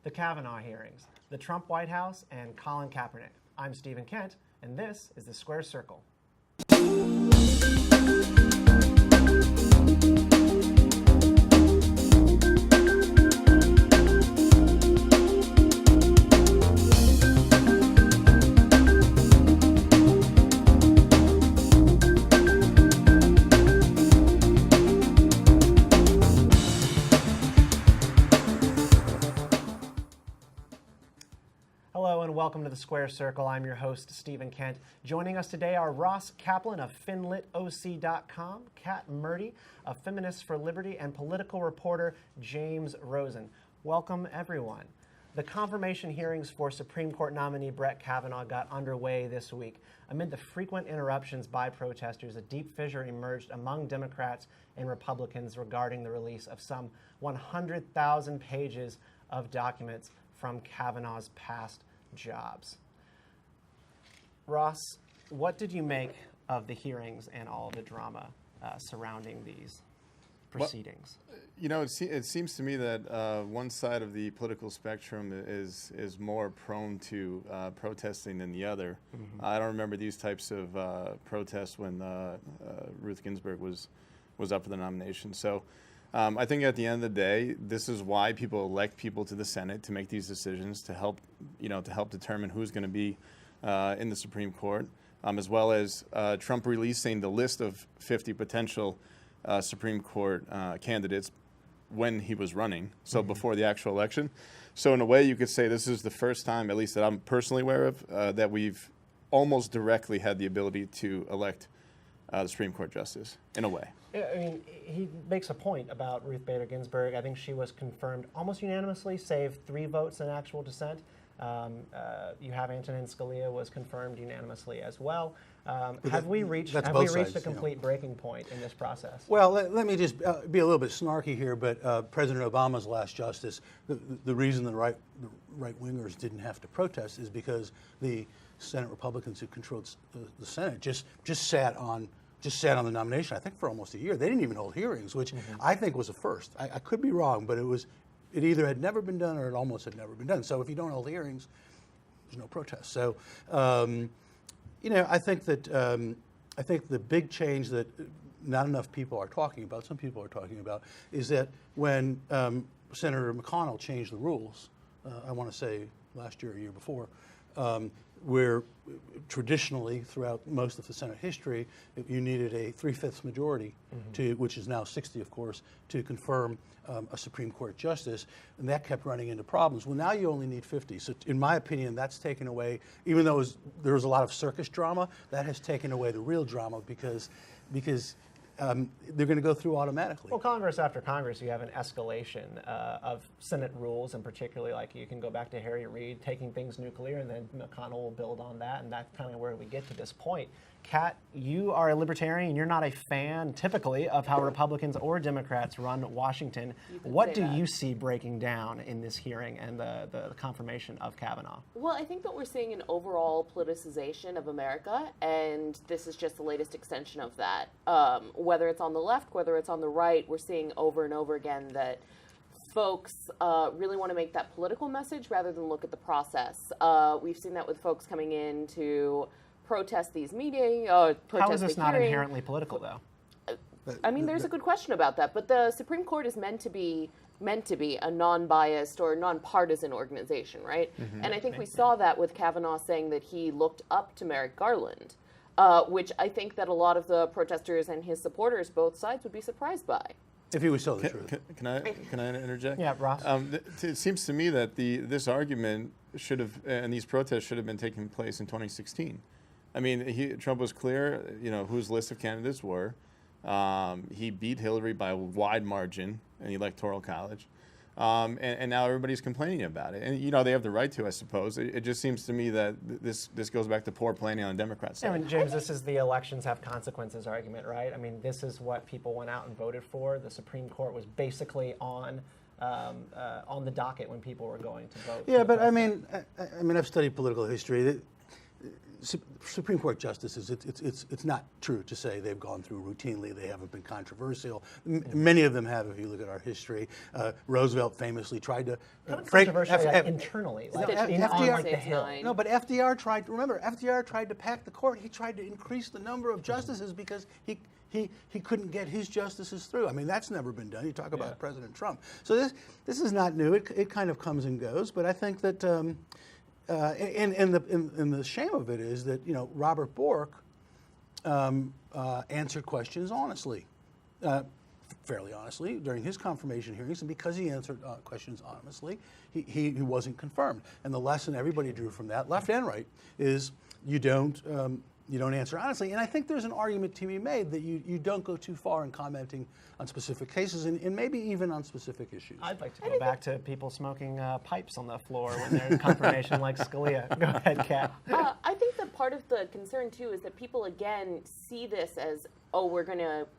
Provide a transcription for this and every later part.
the Kavanaugh hearings, the Trump White House, and Colin Kaepernick. I'm Stephen Kent, and this is the Square Circle. Hello and welcome to the Square Circle. I'm your host, Stephen Kent. Joining us today are Ross Kaplan of FinLitOC.com, Kat Murti of Feminists for Liberty, and political reporter James Rosen. Welcome, everyone. The confirmation hearings for Supreme Court nominee Brett Kavanaugh got underway this week. Amid the frequent interruptions by protesters, a deep fissure emerged among Democrats and Republicans regarding the release of some 100,000 pages of documents from Kavanaugh's past jobs. Ross, what did you make of the hearings and all the drama surrounding these proceedings? Well, you know, it seems to me that one side of the political spectrum is more prone to protesting than the other. Mm-hmm. I don't remember these types of protests when Ruth Ginsburg was up for the nomination. So I think at the end of the day, this is why people elect people to the Senate to make these decisions to help determine who's going to be in the Supreme Court, as well as Trump releasing the list of 50 potential Supreme Court candidates when he was running, so before the actual election. So in a way, you could say this is the first time, at least that I'm personally aware of, that we've almost directly had the ability to elect the Supreme Court justice, in a way. I mean, he makes a point about Ruth Bader Ginsburg. I think she was confirmed almost unanimously, save 3 votes in actual dissent. You have Antonin Scalia was confirmed unanimously as well. Have we reached a complete breaking point in this process? Well, let me just be a little bit snarky here, but President Obama's last justice, the reason the right-wingers didn't have to protest is because the Senate Republicans who controlled the Senate just sat on the nomination, I think, for almost a year. They didn't even hold hearings, which I think was a first. I could be wrong, but it either had never been done or it almost had never been done. So if you don't hold hearings, there's no protest. So, I think the big change that not enough people are talking about, some people are talking about, is that when Senator McConnell changed the rules, I want to say last year or year before, where traditionally throughout most of the Senate history, you needed a 3/5 majority, which is now 60, of course, to confirm a Supreme Court justice, and that kept running into problems. Well, now you only need 50. So in my opinion, that's taken away, even though there was a lot of circus drama, that has taken away the real drama because they're going to go through automatically. Well, Congress after Congress, you have an escalation of Senate rules, and particularly like you can go back to Harry Reid taking things nuclear, and then McConnell will build on that, and that's kind of where we get to this point. Kat, you are a libertarian. You're not a fan, typically, of how Republicans or Democrats run Washington. What do you see breaking down in this hearing and the confirmation of Kavanaugh? Well, I think that we're seeing an overall politicization of America, and this is just the latest extension of that. Whether it's on the left, whether it's on the right, we're seeing over and over again that folks really want to make that political message rather than look at the process. We've seen that with folks coming in to protest these meetings. How is this not inherently political, though? I mean, there's a good question about that, but the Supreme Court is meant to be a non-biased or non-partisan organization, right? And I think we saw that with Kavanaugh saying that he looked up to Merrick Garland, which I think that a lot of the protesters and his supporters, both sides, would be surprised by. If he was telling the truth. Can I interject? Yeah, Ross. It seems to me that this argument should have, and these protests should have been taking place in 2016. I mean, Trump was clear, whose list of candidates were. He beat Hillary by a wide margin in the Electoral College. And now everybody's complaining about it. And, they have the right to, I suppose. It just seems to me that this goes back to poor planning on Democrats' side. I mean, James, this is the elections have consequences argument, right? I mean, this is what people went out and voted for. The Supreme Court was basically on the docket when people were going to vote. Yeah, but I mean, I've studied political history. Supreme Court justices, it's not true to say they've gone through routinely. They haven't been controversial. Many of them have, if you look at our history. Roosevelt famously tried to controversial internally, like on like the Hill. No, but FDR tried. Remember, FDR tried to pack the court. He tried to increase the number of justices because he couldn't get his justices through. I mean, that's never been done. You talk about President Trump. So this is not new. It kind of comes and goes. But I think that. And the shame of it is that, Robert Bork answered questions honestly, fairly honestly, during his confirmation hearings, and because he answered questions honestly, he wasn't confirmed. And the lesson everybody drew from that, left and right, is you don't answer honestly. And I think there's an argument to be made that you don't go too far in commenting on specific cases and maybe even on specific issues. I'd like to go back to people smoking pipes on the floor when there's confirmation like Scalia. Go ahead, Kat. I think that part of the concern, too, is that people, again, see this as,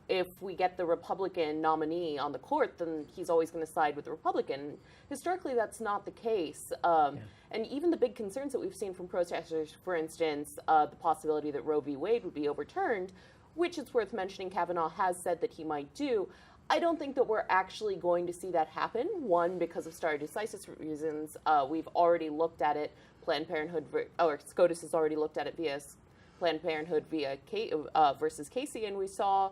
if we get the Republican nominee on the court, then he's always going to side with the Republican. Historically, that's not the case. And even the big concerns that we've seen from protesters, for instance, the possibility that Roe v. Wade would be overturned, which it's worth mentioning Kavanaugh has said that he might do. I don't think that we're actually going to see that happen. One, because of stare decisis reasons. We've already looked at it. Planned Parenthood, or SCOTUS has already looked at it via Planned Parenthood versus Casey, and we saw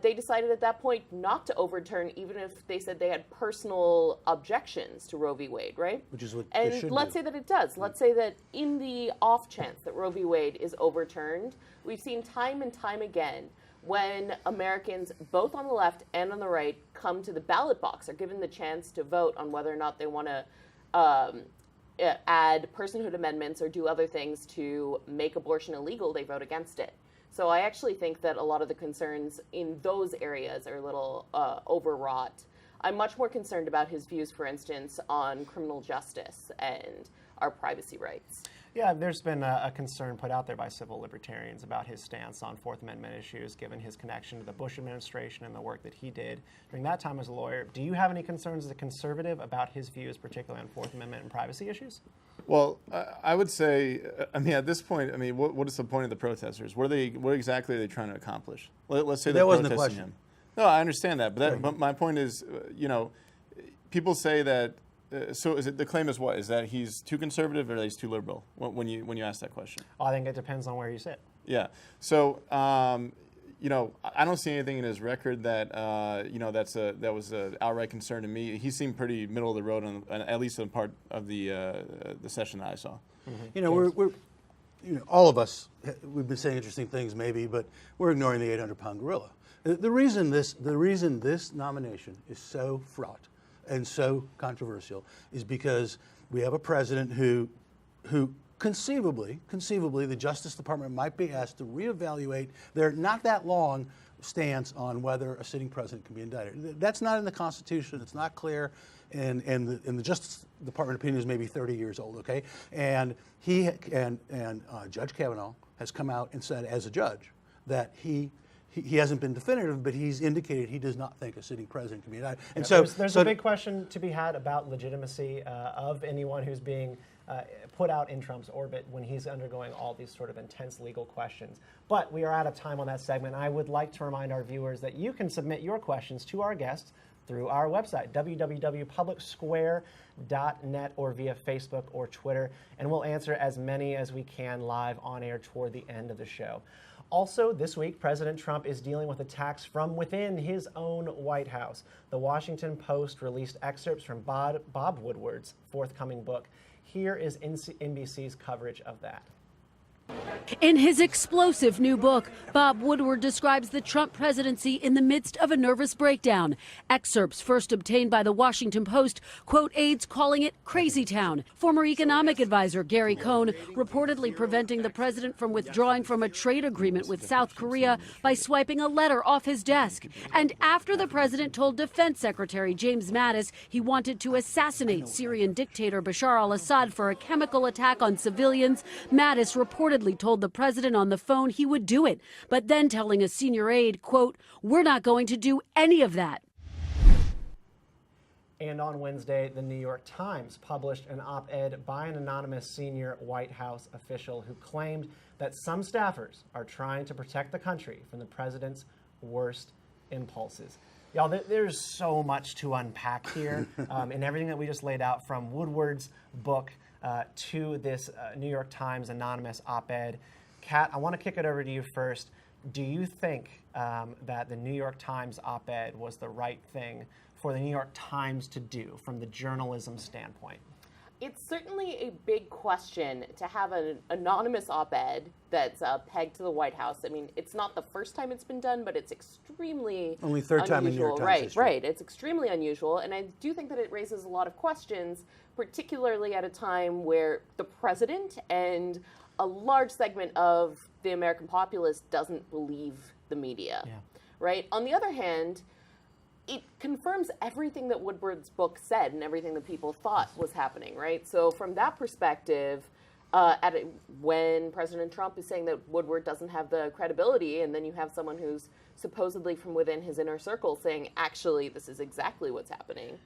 they decided at that point not to overturn, even if they said they had personal objections to Roe v. Wade, right? Which is what they should do. Let's say that it does. Let's say that in the off chance that Roe v. Wade is overturned, we've seen time and time again when Americans, both on the left and on the right, come to the ballot box, are given the chance to vote on whether or not they want to add personhood amendments or do other things to make abortion illegal, they vote against it. So I actually think that a lot of the concerns in those areas are a little overwrought. I'm much more concerned about his views, for instance, on criminal justice and our privacy rights. Yeah, there's been a concern put out there by civil libertarians about his stance on Fourth Amendment issues, given his connection to the Bush administration and the work that he did during that time as a lawyer. Do you have any concerns as a conservative about his views, particularly on Fourth Amendment and privacy issues? Well, I would say, at this point, what is the point of the protesters? What exactly are they trying to accomplish? Let's say they're protesting him. No, I understand that, but my point is, people say that. So the claim is what? Is that he's too conservative or that he's too liberal when you ask that question? Well, I think it depends on where you sit. Yeah. So I don't see anything in his record that that was an outright concern to me. He seemed pretty middle of the road on at least on part of the session that I saw. Mm-hmm. We're all of us, we've been saying interesting things maybe, but we're ignoring the 800-pound gorilla. The reason this nomination is so fraught and so controversial is because we have a president who conceivably the Justice Department might be asked to reevaluate their not that long stance on whether a sitting president can be indicted. That's not in the Constitution. It's not clear, and the Justice Department opinion is maybe 30 years old. Okay, and Judge Kavanaugh has come out and said, as a judge, that he hasn't been definitive, but he's indicated he does not think a sitting president can be indicted. And there's a big question to be had about legitimacy of anyone who's being put out in Trump's orbit when he's undergoing all these sort of intense legal questions. But we are out of time on that segment. I would like to remind our viewers that you can submit your questions to our guests through our website, www.publicsquare.net, or via Facebook or Twitter, and we'll answer as many as we can live on air toward the end of the show. Also, this week, President Trump is dealing with attacks from within his own White House. The Washington Post released excerpts from Bob Woodward's forthcoming book. Here is NBC's coverage of that. In his explosive new book, Bob Woodward describes the Trump presidency in the midst of a nervous breakdown. Excerpts first obtained by the Washington Post quote aides calling it crazy town. Former economic advisor Gary Cohn reportedly preventing the president from withdrawing from a trade agreement with South Korea by swiping a letter off his desk. And after the president told Defense Secretary James Mattis he wanted to assassinate Syrian dictator Bashar al-Assad for a chemical attack on civilians, Mattis reportedly told the president on the phone he would do it, but then telling a senior aide, quote, "We're not going to do any of that." And on Wednesday, the New York Times published an op-ed by an anonymous senior White House official who claimed that some staffers are trying to protect the country from the president's worst impulses. Y'all, there's so much to unpack here in everything that we just laid out, from Woodward's book to this New York Times anonymous op-ed. Kat, I want to kick it over to you first. Do you think that the New York Times op-ed was the right thing for the New York Times to do from the journalism standpoint? It's certainly a big question to have an anonymous op-ed that's pegged to the White House. I mean, it's not the first time it's been done, but it's extremely only third time in New York Times history. Right. It's extremely unusual, and I do think that it raises a lot of questions, particularly at a time where the president and a large segment of the American populace doesn't believe the media. Yeah. Right. On the other hand, it confirms everything that Woodward's book said and everything that people thought was happening, right? So from that perspective, when President Trump is saying that Woodward doesn't have the credibility, and then you have someone who's supposedly from within his inner circle saying, actually, this is exactly what's happening.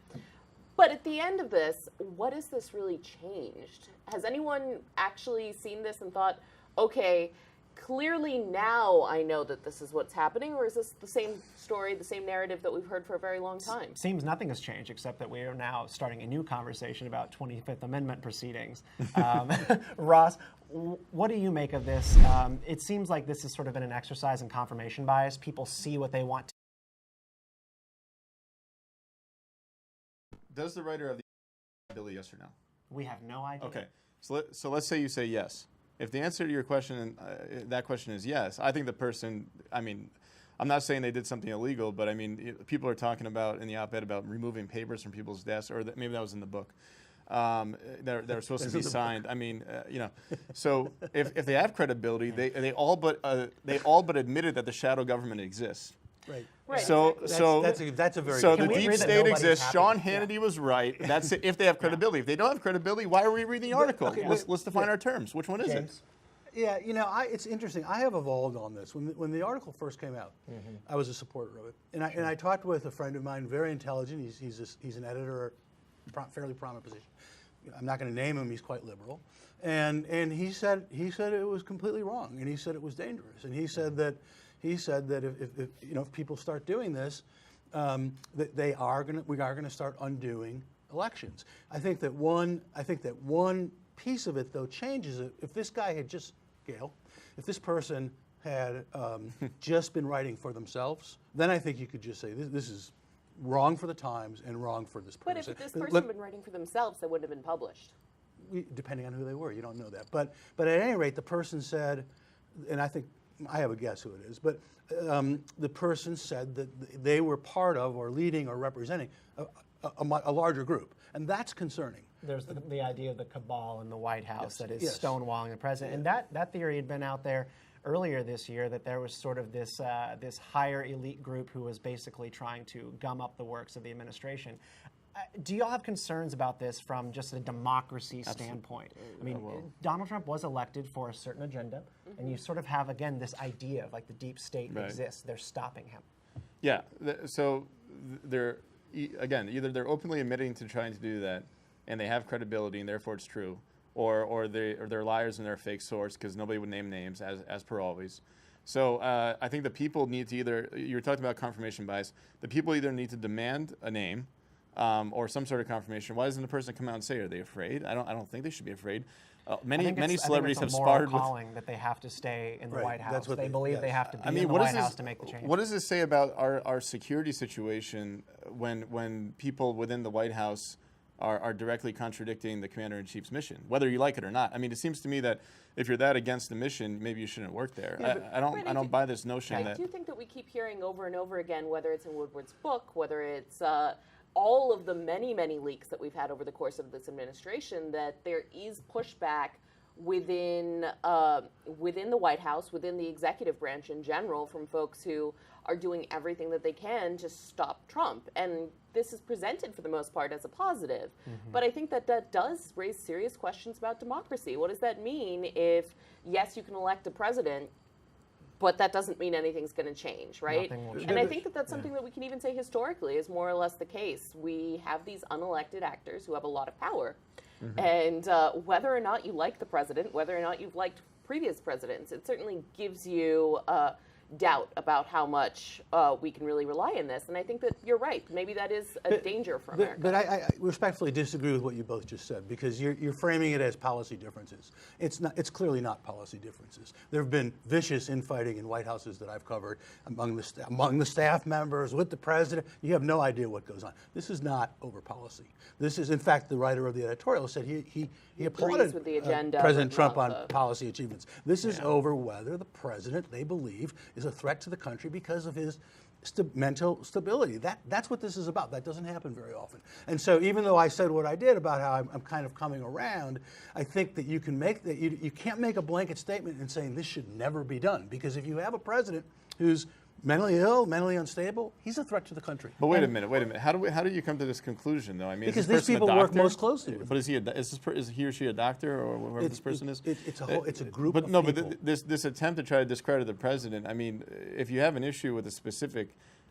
But at the end of this, what has this really changed? Has anyone actually seen this and thought, okay, clearly now I know that this is what's happening, or is this the same story, the same narrative that we've heard for a very long time? Seems nothing has changed, except that we are now starting a new conversation about 25th Amendment proceedings. Ross, what do you make of this? It seems like this has sort of been an exercise in confirmation bias. People see what they want to. Does the writer have the ability, yes or no? We have no idea. Okay, so let's say you say yes. If the answer to your question, that question is yes, I think the person, I mean, I'm not saying they did something illegal, but I mean, people are talking about in the op-ed about removing papers from people's desks, or maybe that was in the book. They're supposed to be signed. I mean, so if they have credibility, they all but admitted that the shadow government exists. Right. Right. So that's a very so good the point. deep agree that state nobody's exists. happy? Sean Hannity was right. That's it, if they have credibility. If they don't have credibility, why are we reading the article? okay, Let's define our terms. Which one is James? Yeah, it's interesting. I have evolved on this. When the article first came out, I was a supporter of it, and I talked with a friend of mine, very intelligent. He's an editor, fairly prominent position. I'm not going to name him. He's quite liberal, and he said it was completely wrong, and he said it was dangerous, and he said that if people start doing this, that we are going to start undoing elections. I think that one piece of it though changes it. If this guy had just if this person had just been writing for themselves, then I think you could just say this is wrong for the Times and wrong for this person. But if this person had been writing for themselves, they wouldn't have been published. Depending on who they were, you don't know that. But at any rate, the person said, and I think I have a guess who it is, but the person said that they were part of or leading or representing a larger group, and that's concerning. There's the idea of the cabal in the White House that is Yes. stonewalling the president, and that theory had been out there earlier this year, that there was sort of this this higher elite group who was basically trying to gum up the works of the administration. Do y'all have concerns about this from just a democracy standpoint? I mean, Donald Trump was elected for a certain agenda, and you sort of have, again, this idea of like the deep state exists. They're stopping him. Yeah. So they're either they're openly admitting to trying to do that, and they have credibility, and therefore it's true, or they're liars and they're a fake source because nobody would name names as per always. So I think the people need to either, you were talking about confirmation bias, the people either need to demand a name or some sort of confirmation. Why doesn't the person come out and say, are they afraid? I don't think they should be afraid. Many celebrities have sparred with calling that they have to stay in the Right, White House. that's what They they- believe yes. they have to be in the what White does House this- to make the change. What does this say about our security situation when people within the White House are directly contradicting the commander-in-chief's mission, whether you like it or not? I mean, it seems to me that if you're that against the mission, maybe you shouldn't work there. I don't buy this notion I that. do think that we keep hearing over and over again, whether it's in Woodward's book, whether it's all of the many, many leaks that we've had over the course of this administration, that there is pushback within the White House, within the executive branch in general, from folks who are doing everything that they can to stop Trump. And this is presented for the most part as a positive. But I think that does raise serious questions about democracy. What does that mean if, yes, you can elect a president, but that doesn't mean anything's going to change, right? Nothing will And I think that that's something that we can even say historically is more or less the case. We have these unelected actors who have a lot of power. And whether or not you like the president, whether or not you've liked previous presidents, it certainly gives you doubt about how much we can really rely on this. And I think that you're right. Maybe that is a danger for America. But I respectfully disagree with what you both just said, because you're framing it as policy differences. It's not. It's clearly not policy differences. There have been vicious infighting in White Houses that I've covered among the staff members, with the president. You have no idea what goes on. This is not over policy. This is, in fact, the writer of the editorial said he applauded with the agenda, President but Trump not on the policy achievements. This is over whether the president, they believe, is a threat to the country because of his mental stability. That's what this is about. That doesn't happen very often. And so even though I said what I did about how I'm kind of coming around, I think that you can make that you can't make a blanket statement and saying this should never be done, because if you have a president who's mentally ill, mentally unstable, he's a threat to the country. But wait a minute. How do you come to this conclusion, though? I mean, because is this these person people a work doctor? most closely with But is he or she a doctor, or whoever this person is? It's a group But of no, people. but this attempt to try to discredit the president. I mean, if you have an issue with a specific,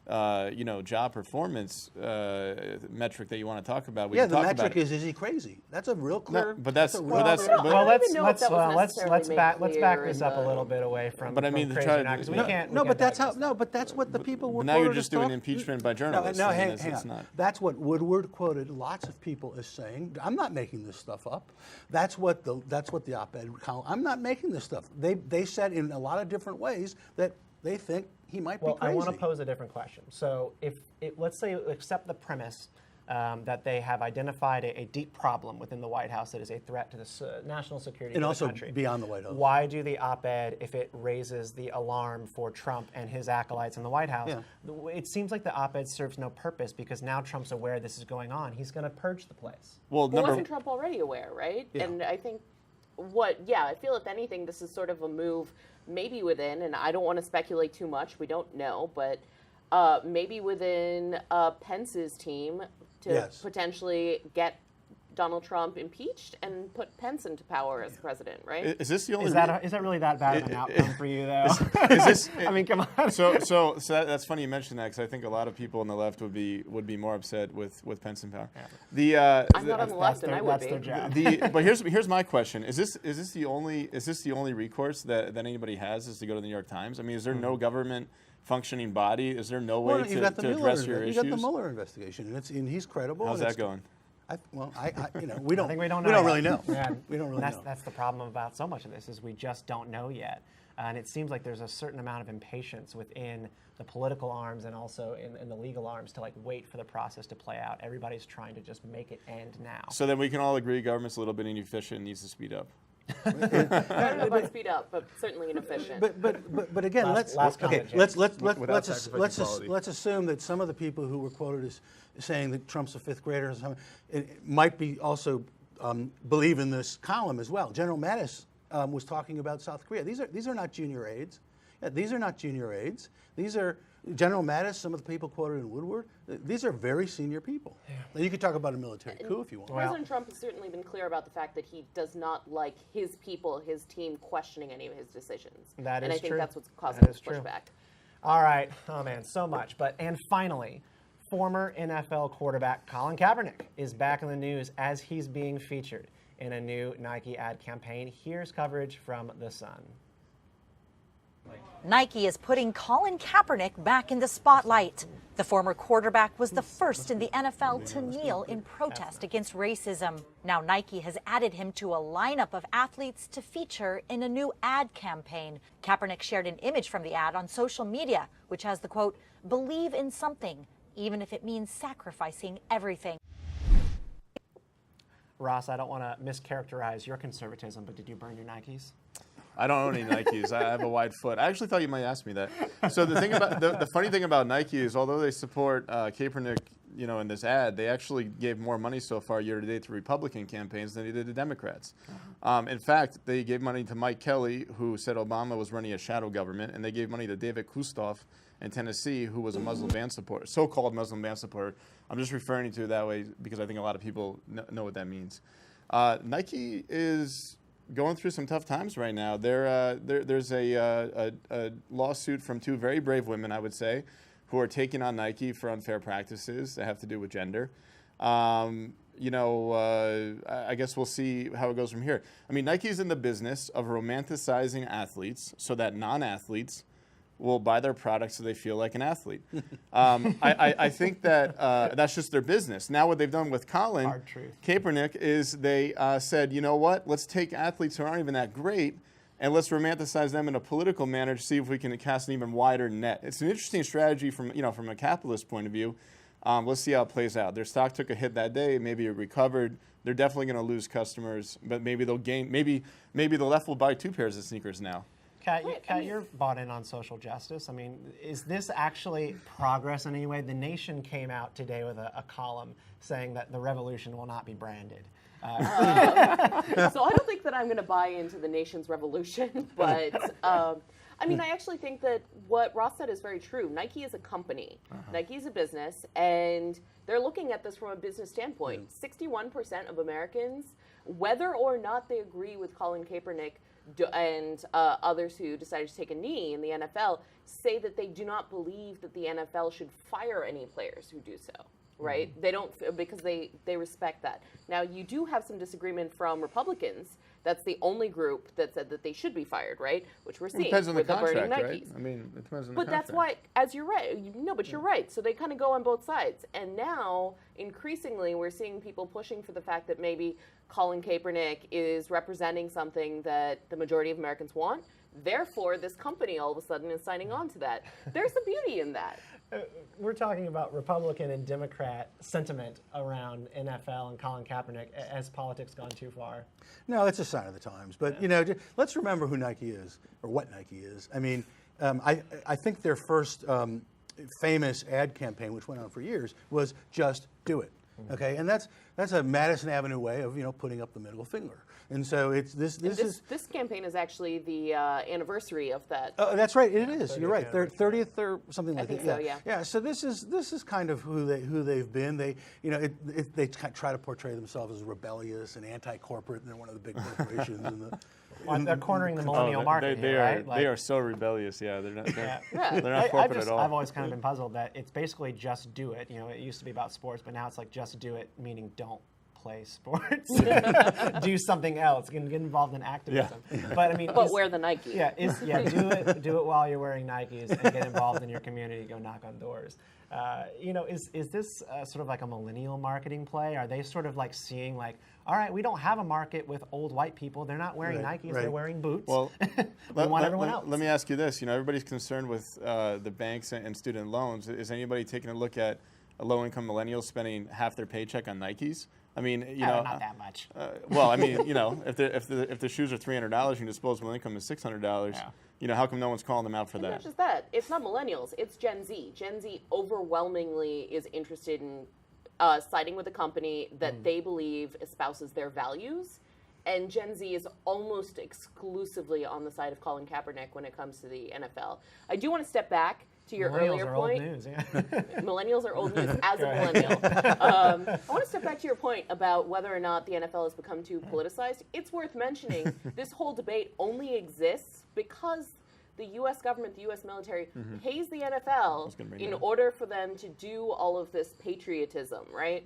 job performance metric that you want to talk about, we can the talk metric about it. is he crazy? That's a real clear. No, but that's a real but that's clear- but, Well, I don't even know if that was let's necessarily back made back clear this in up a the- little bit away from. But I mean, from to crazy try now, to- 'cause we No, can't. No, we but can't that's digest but that's what the people were But now you're quoted just as doing talking- impeachment by journalists. No, I mean, hang it's on. not. That's what Woodward quoted lots of people as saying. I'm not making this stuff up. That's what the op-ed column. I'm not making this stuff. They said in a lot of different ways that they think he might be Well, crazy. I want to pose a different question. So, let's say accept the premise that they have identified a deep problem within the White House that is a threat to the national security and of also the country. beyond the White House. Why do the op-ed, if it raises the alarm for Trump and his acolytes in the White House? Yeah. It seems like the op-ed serves no purpose, because now Trump's aware this is going on. He's going to purge the place. Well, Well, wasn't Trump already aware, right? Yeah. And I think I feel if anything, this is sort of a move maybe within, and I don't want to speculate too much, we don't know, but maybe within Pence's team to Yes. potentially get Donald Trump impeached and put Pence into power as president, right? is this the only? Is that really that bad of an outcome for you, though? Is this? I mean, come on. So that's funny you mentioned that, because I think a lot of people on the left would be more upset with Pence in power. I'm not on the left, and I would that's be. their job. But here's my question: Is this the only recourse that anybody has, is to go to the New York Times? I mean, is there no government functioning body? Is there no way you got the to Mueller address your you issues? got the Mueller investigation, and he's credible. How's and that going? We don't. I think we don't know. We don't yet. really know. Yeah. We don't really that's, know. That's the problem about so much of this, is we just don't know yet. And it seems like there's a certain amount of impatience within the political arms and also in the legal arms to wait for the process to play out. Everybody's trying to just make it end now. So then we can all agree government's a little bit inefficient and needs to speed up. I don't know about speed up, but certainly inefficient. But again, Last let's comment, James. let's assume that some of the people who were quoted as saying that Trump's a fifth grader or something, it might be also believe in this column as well. General Mattis was talking about South Korea. These are not junior aides. These are not junior aides. These are General Mattis, some of the people quoted in Woodward. These are very senior people. Now, you could talk about a military coup if you want. President Trump has certainly been clear about the fact that he does not like his people, his team, questioning any of his decisions. That and is I think true. that's what's causing That this is true. pushback. All right. Oh, man, so much. And finally, former NFL quarterback Colin Kaepernick is back in the news as he's being featured in a new Nike ad campaign. Here's coverage from The Sun. Nike is putting Colin Kaepernick back in the spotlight. The former quarterback was the first in the NFL to kneel in protest against racism. Now Nike has added him to a lineup of athletes to feature in a new ad campaign. Kaepernick shared an image from the ad on social media, which has the quote, "Believe in something, even if it means sacrificing everything." Ross, I don't want to mischaracterize your conservatism, but did you burn your Nikes? I don't own any Nikes. I have a wide foot. I actually thought you might ask me that. So the thing about the funny thing about Nike is, although they support Kaepernick, in this ad, they actually gave more money so far year to date to Republican campaigns than they did to Democrats. In fact, they gave money to Mike Kelly, who said Obama was running a shadow government, and they gave money to David Kustoff in Tennessee, who was a Muslim ban supporter, so-called Muslim ban supporter. I'm just referring to it that way because I think a lot of people know what that means. Nike is going through some tough times right now. There's a lawsuit from two very brave women, I would say, who are taking on Nike for unfair practices that have to do with gender. I guess we'll see how it goes from here. I mean, Nike's in the business of romanticizing athletes so that non-athletes will buy their products so they feel like an athlete. I think that that's just their business. Now what they've done with Colin Kaepernick is they said, you know what, let's take athletes who aren't even that great and let's romanticize them in a political manner to see if we can cast an even wider net. It's an interesting strategy from a capitalist point of view. Let's see how it plays out. Their stock took a hit that day. Maybe it recovered. They're definitely going to lose customers, but maybe they'll gain. Maybe the left will buy 2 pairs of sneakers now. Kat, you're bought in on social justice. I mean, is this actually progress in any way? The Nation came out today with a column saying that the revolution will not be branded. So I don't think that I'm going to buy into the Nation's revolution, but I mean, I actually think that what Ross said is very true. Nike is a company. Nike is a business, and they're looking at this from a business standpoint. 61% of Americans, whether or not they agree with Colin Kaepernick and others who decided to take a knee in the NFL, say that they do not believe that the NFL should fire any players who do so. Right? They don't, because they respect that. Now, you do have some disagreement from Republicans. That's the only group that said that they should be fired, right? Which we're seeing depends on with the the burning contract, Nikes. right? I mean, it depends on the But contract. that's why, as you're right, you're right. So they kind of go on both sides. And now, increasingly, we're seeing people pushing for the fact that maybe Colin Kaepernick is representing something that the majority of Americans want. Therefore, this company all of a sudden is signing on to that. There's the beauty in that. We're talking about Republican and Democrat sentiment around NFL and Colin Kaepernick. Has politics gone too far? No, it's a sign of the times. But let's remember who Nike is, or what Nike is. I mean, I think their first famous ad campaign, which went on for years, was "Just Do It." Okay, and that's a Madison Avenue way of putting up the middle finger. And so it's this campaign is actually the anniversary of that. Oh, that's right. It is. You're right. They're 30th or something like that. I think so. Yeah. Yeah. So this is kind of who they've been. They they try to portray themselves as rebellious and anti-corporate, and they're one of the big corporations in the. They're cornering the millennial market. They are so rebellious. Yeah, they're not. They're not corporate at all. I've always kind of been puzzled that it's basically just do it. It used to be about sports, but now it's like just do it, meaning don't play sports. Do something else. Get involved in activism. Yeah. But I mean, wear the Nike. Do it while you're wearing Nikes and get involved in your community. Go knock on doors. Is this sort of like a millennial marketing play? Are they sort of like seeing like, all right, we don't have a market with old white people. They're not wearing Nikes. They're wearing boots. Well, we want everyone else. Let me ask you this. Everybody's concerned with the banks and student loans. Is anybody taking a look at a low-income millennial spending half their paycheck on Nikes? I mean, not that much. Well, I mean, if the shoes are $300 and your disposable income is $600, how come no one's calling them out for that? Not just that. It's not millennials. It's Gen Z. Gen Z overwhelmingly is interested in siding with a company that they believe espouses their values. And Gen Z is almost exclusively on the side of Colin Kaepernick when it comes to the NFL. I do want to step back to your earlier point. Millennials are old news, yeah. Millennials are old news as a millennial. I want to step back to your point about whether or not the NFL has become too politicized. It's worth mentioning this whole debate only exists because the U.S. government, the U.S. military, pays the NFL in order for them to do all of this patriotism, right?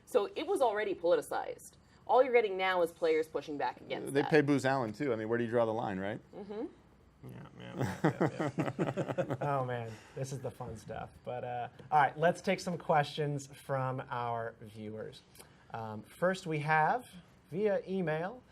So it was already politicized. All you're getting now is players pushing back against They pay Booz Allen, too. I mean, where do you draw the line, right? Yeah. Oh, man. This is the fun stuff. But, all right, let's take some questions from our viewers. First, we have, via email,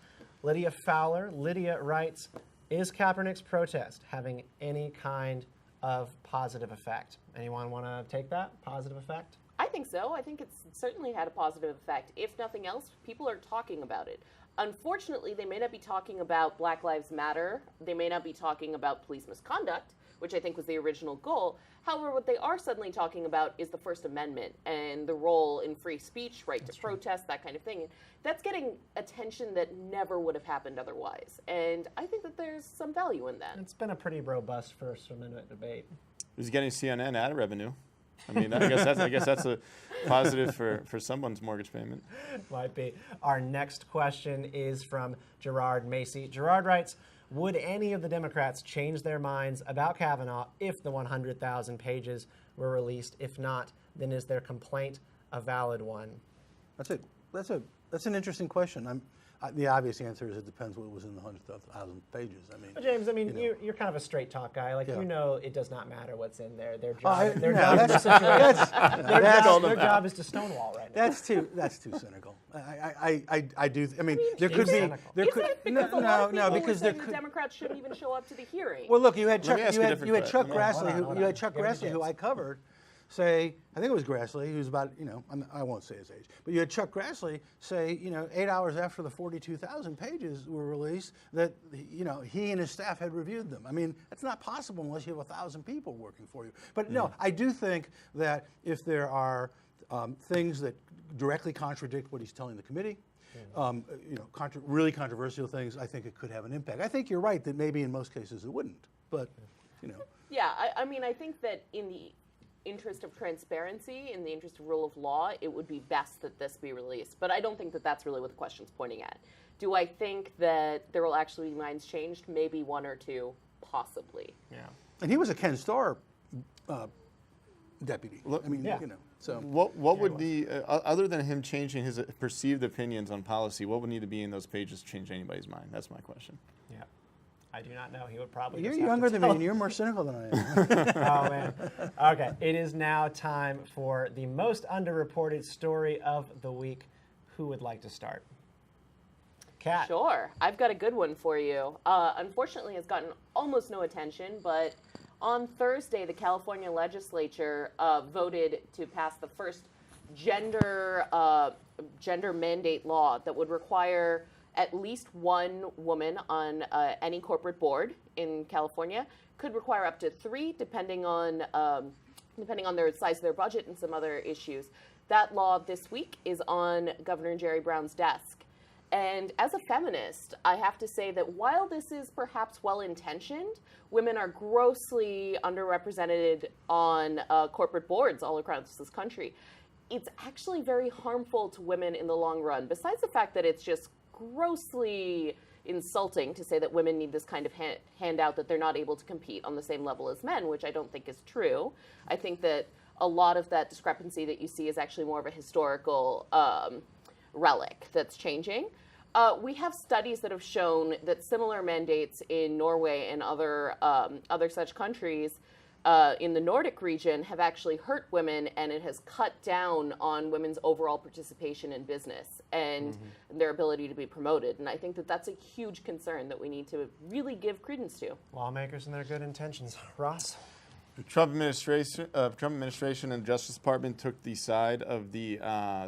Lydia Fowler. Lydia writes, is Kaepernick's protest having any kind of positive effect? Anyone want to take that? Positive effect? I think so. I think it's certainly had a positive effect. If nothing else, people are talking about it. Unfortunately, they may not be talking about Black Lives Matter. They may not be talking about police misconduct, which I think was the original goal. However, what they are suddenly talking about is the First Amendment and the role in free speech, right to protest, that kind of thing. That's getting attention that never would have happened otherwise. And I think that there's some value in that. It's been a pretty robust First Amendment debate. He's getting CNN ad revenue. I mean, I guess that's a positive for someone's mortgage payment. Might be. Our next question is from Gerard Macy. Gerard writes, would any of the Democrats change their minds about Kavanaugh if the 100,000 pages were released? If not, then is their complaint a valid one? That's an interesting question. The obvious answer is it depends what was in the 100,000 pages. I mean, Well, James, I mean, you're kind of a straight talk guy. Like, Yeah. you know, it does not matter what's in there. Their no, job is to stonewall right now. That's too cynical. I do. I mean, there could be. cynical. There Is could it? Because a lot of people because were there saying could. the Democrats shouldn't even show up to the hearing. Well, look, you had Let Chuck. me ask You a had different Chuck question. Grassley. Hold on. You had Chuck Give me a Grassley, who chance. I covered, say, I think it was Grassley, who's about, I won't say his age, but you had Chuck Grassley say, 8 hours after the 42,000 pages were released, that, he and his staff had reviewed them. I mean, that's not possible unless you have 1,000 people working for you. But no, I do think that if there are things that directly contradict what he's telling the committee, really controversial things, I think it could have an impact. I think you're right that maybe in most cases it wouldn't, but, Yeah, I mean, I think that in the interest of transparency, in the interest of rule of law, it would be best that this be released. But I don't think that that's really what the question's pointing at. Do I think that there will actually be minds changed? Maybe one or two, possibly. Yeah. and he was a Ken Starr deputy. Look, I mean, Yeah. so. What would the other than him changing his perceived opinions on policy? What would need to be in those pages to change anybody's mind? That's my question. Yeah. I do not know. He would probably You're just have to younger than tell me, and you're more cynical than I am. Oh, man. Okay, it is now time for the most underreported story of the week. Who would like to start? Kat. Sure. I've got a good one for you. Unfortunately, it's gotten almost no attention, but on Thursday, the California legislature voted to pass the first gender mandate law that would require at least one woman on any corporate board in California. Could require up to 3, depending on their size of their budget and some other issues. That law this week is on Governor Jerry Brown's desk. And as a feminist, I have to say that while this is perhaps well-intentioned, women are grossly underrepresented on corporate boards all across this country. It's actually very harmful to women in the long run, besides the fact that it's just grossly insulting to say that women need this kind of handout, that they're not able to compete on the same level as men, which I don't think is true. I think that a lot of that discrepancy that you see is actually more of a historical relic that's changing. We have studies that have shown that similar mandates in Norway and other such countries in the Nordic region have actually hurt women, and it has cut down on women's overall participation in business and their ability to be promoted. And I think that that's a huge concern that we need to really give credence to. Lawmakers and their good intentions. Ross? The Trump administration and the Justice Department took the side of the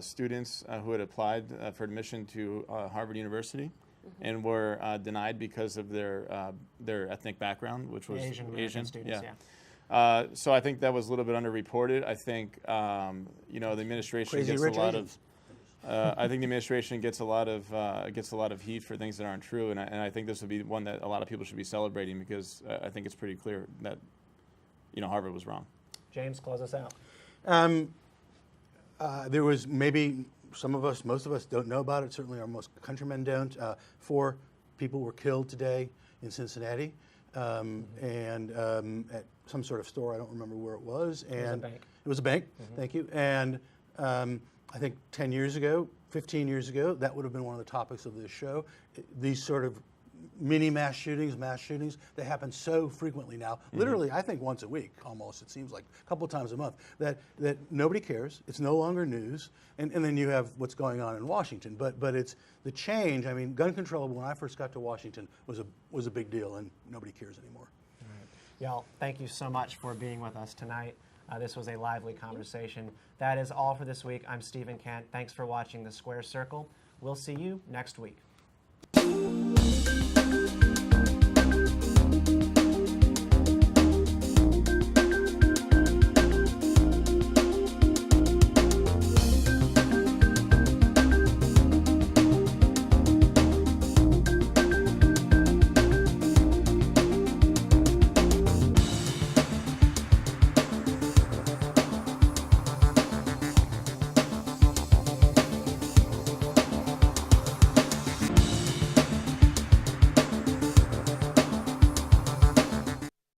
students who had applied for admission to Harvard University and were denied because of their ethnic background, which was Asian students, yeah. So I think that was a little bit underreported. I think the administration Crazy gets rich a lot Asians. of. I think the administration gets a lot of heat for things that aren't true, and I think this would be one that a lot of people should be celebrating, because I think it's pretty clear that Harvard was wrong. James, close us out. There was maybe most of us don't know about it. Certainly our most countrymen don't. 4 people were killed today in Cincinnati, and at some sort of store. I don't remember where it was. And It was a bank. It was a bank. Thank you. And I think 10 years ago, 15 years ago, that would have been one of the topics of this show. These sort of mini mass shootings, they happen so frequently now. Literally, I think once a week, almost. It seems like a couple of times a month. That nobody cares. It's no longer news. And then you have what's going on in Washington. But it's the change. I mean, gun control, when I first got to Washington, was a big deal, and nobody cares anymore. Y'all, thank you so much for being with us tonight. This was a lively conversation. That is all for this week. I'm Stephen Kent. Thanks for watching The Square Circle. We'll see you next week.